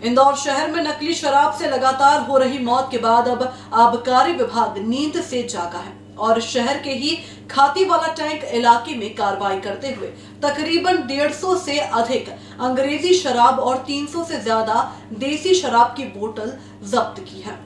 इंदौर शहर में नकली शराब से लगातार हो रही मौत के बाद अब आबकारी विभाग नींद से जागा है और शहर के ही खातीवाला टैंक इलाके में कार्रवाई करते हुए तकरीबन 150 से अधिक अंग्रेजी शराब और 300 से ज्यादा देसी शराब की बोतल जब्त की है।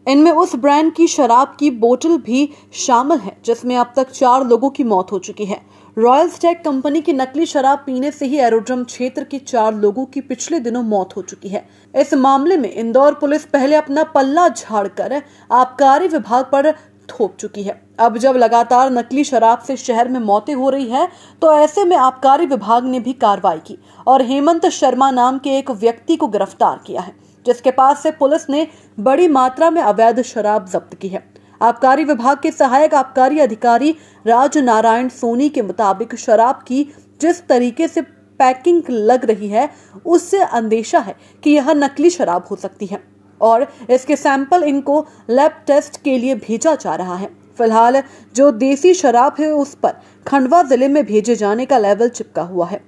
इनमें उस ब्रांड की शराब की बोतल भी शामिल है जिसमें अब तक 4 लोगों की मौत हो चुकी है। रॉयल स्टैग कंपनी की नकली शराब पीने से ही एरोड्रम क्षेत्र के 4 लोगों की पिछले दिनों मौत हो चुकी है। इस मामले में इंदौर पुलिस पहले अपना पल्ला झाड़कर आबकारी विभाग पर थोप चुकी है। अब जब लगातार नकली शराब से शहर में मौतें हो रही है तो ऐसे में आबकारी विभाग ने भी कार्रवाई की और हेमंत शर्मा नाम के एक व्यक्ति को गिरफ्तार किया है, जिसके पास से पुलिस ने बड़ी मात्रा में अवैध शराब जब्त की है। आबकारी विभाग के सहायक आबकारी अधिकारी राज नारायण सोनी के मुताबिक शराब की जिस तरीके से पैकिंग लग रही है उससे अंदेशा है कि यह नकली शराब हो सकती है और इसके सैंपल इनको लैब टेस्ट के लिए भेजा जा रहा है। फिलहाल जो देसी शराब है उस पर खंडवा जिले में भेजे जाने का लेवल चिपका हुआ है।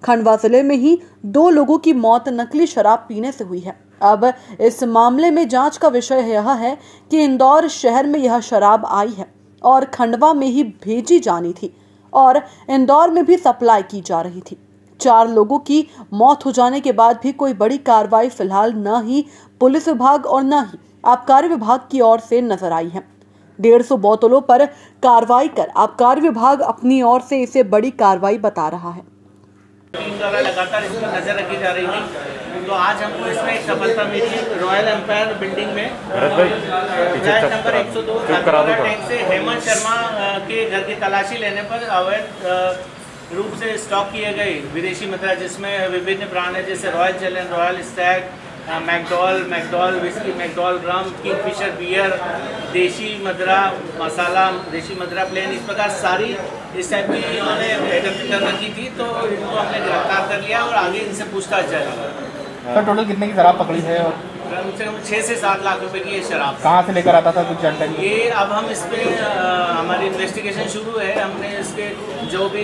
खंडवा जिले में ही 2 लोगों की मौत नकली शराब पीने से हुई है। अब इस मामले में जांच का विषय यह है कि इंदौर शहर में यह शराब आई है और खंडवा में ही भेजी जानी थी और इंदौर में भी सप्लाई की जा रही थी। 4 लोगों की मौत हो जाने के बाद भी कोई बड़ी कार्रवाई फिलहाल न ही पुलिस विभाग और न ही आबकारी विभाग की ओर से नजर आई है। 150 बोतलों पर कार्रवाई कर आबकारी विभाग अपनी ओर से इसे बड़ी कार्रवाई बता रहा है। लगातार इस पर नजर रखी जा रही थी तो आज हमको इसमें एक सफलता मिली। रॉयल एम्पायर बिल्डिंग में फ्लैट नंबर 102 टैंक से हेमंत शर्मा के घर की तलाशी लेने पर अवैध रूप से स्टॉक किए गए विदेशी मुद्रा जिसमें विभिन्न ब्रांड है जैसे Royal Challenge, Royal Stag, McDowell whisky, McDowell rum, Kingfisher beer, देशी मदरा मसाला, देशी मदरा प्लेन, इस प्रकार सारी इस टाइप की इन्होंने एकत्रित कर रखी थी। तो इनको हमने गिरफ्तार कर लिया और आगे इनसे पूछताछ जारी। सर टोटल कितने की शराब पकड़ी है? और कम से कम 6 से 7 लाख रुपए की ये शराब कहाँ से लेकर आता था, कुछ जानकारी? ये अब हम इस पे हमारी इन्वेस्टिगेशन शुरू है। हमने इसके जो भी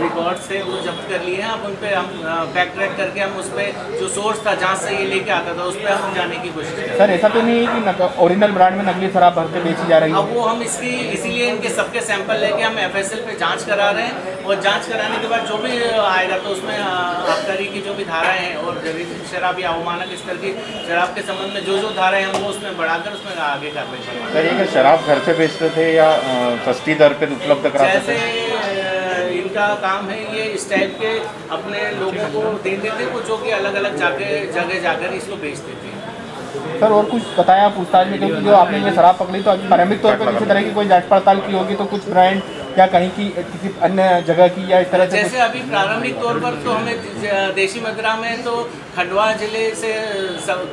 रिकॉर्ड्स थे वो जब्त कर लिए हैं। अब उन पे हम बैक ट्रैक करके हम उस पर जो सोर्स था जहाँ से ये लेके आता था उस पर हम जाने की कोशिश करें। सर ऐसा तो नहीं है कि ओरिजिनल ब्रांड में नकली शराब भर के बेची जा रही है? अब वो हम इसकी इसीलिए इनके सबके सैंपल लेके हम FSL पे जाँच करा रहे हैं और जाँच कराने के बाद जो भी आएगा तो उसमें आबकारी की जो भी धाराएँ हैं और शराब या अवमानक स्तर की शराब के संबंध में जो धाराएं हम वो उसमें बढ़ाकर उसमें आगे कार्रवाई करेंगे। सर ये शराब घर से बेचते थे या सस्ती दर पे उपलब्ध कराते थे? जैसे इनका काम है ये इस टाइप के अपने लोगों को देते थे वो जो कि अलग अलग जगह जाकर इसको बेचते थे। सर और कुछ बताया पूछताछ में, क्योंकि जो आपने ये शराब पकड़ी तो प्रारंभिक तौर पर किसी तरह की कोई जांच पड़ताल की होगी तो कुछ ब्रांड या कहीं की किसी अन्य जगह की या इस तरह से? जैसे अभी प्रारंभिक तौर पर तो हमें देशी मदरा में तो खंडवा जिले से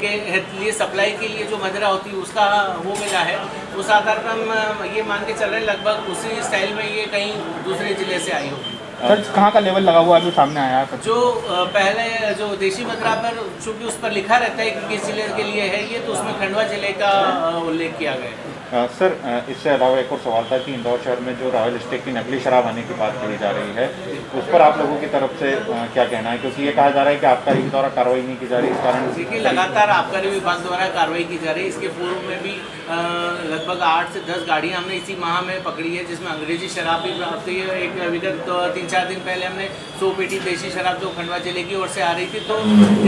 के लिए सप्लाई के लिए जो मदरा होती है उसका वो मिला है। उस आधार पर हम ये मान के चल रहे हैं लगभग उसी स्टाइल में ये कहीं दूसरे जिले से आई होगी। सर कहाँ का लेवल लगा हुआ अभी सामने आया है? जो पहले जो देशी मदरा पर चूँकि उस पर लिखा रहता है कि किस जिले के लिए है ये, तो उसमें खंडवा जिले का उल्लेख किया गया। सर इससे अलावा एक और सवाल था कि इंदौर शहर में जो रॉयल स्टैग की नकली शराब आने की बात कही जा रही है उस पर आप लोगों की तरफ से क्या कहना है, क्योंकि ये कहा जा रहा है कि आबकारी के द्वारा कार्रवाई नहीं की जा रही, इस कारण? देखिए लगातार आबकारी विभाग द्वारा कार्रवाई की जा रही है। इसके पूर्व में भी लगभग 8 से 10 गाड़ियाँ हमने इसी माह में पकड़ी है जिसमें अंग्रेजी शराब भी प्राप्त हुई है। एक विगत 3-4 दिन पहले हमने 100 पेटी देशी शराब जो खंडवा जिले की ओर से आ रही थी। तो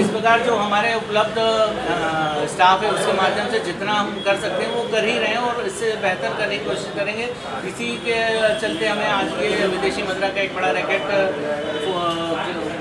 इस प्रकार जो हमारे उपलब्ध स्टाफ है उसके माध्यम से जितना हम कर सकते हैं वो कर ही रहे हैं और इससे बेहतर करने की कोशिश करेंगे। इसी के चलते हमें आज ये विदेशी मुद्रा का एक बड़ा रैकेट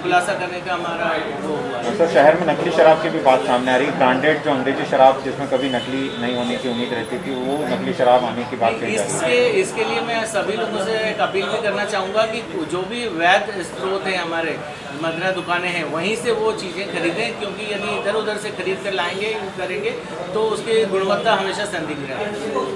खुलासा करने का हमारा वो हुआ है। सर शहर में नकली शराब की भी बात सामने आ रही है। ब्रांडेड जो अंग्रेजी शराब जिसमें कभी नकली नहीं होने की उम्मीद रहती थी वो नकली शराब आने की बात कही जा रही है। इसके लिए मैं सभी लोगों से एक अपील भी करना चाहूँगा कि जो भी वैध स्रोत हैं हमारे मदरा दुकानें हैं वहीं से वो चीज़ें खरीदें, क्योंकि यदि इधर उधर से खरीद कर लाएंगे करेंगे तो उसकी गुणवत्ता हमेशा संदिग्ध रहेगी।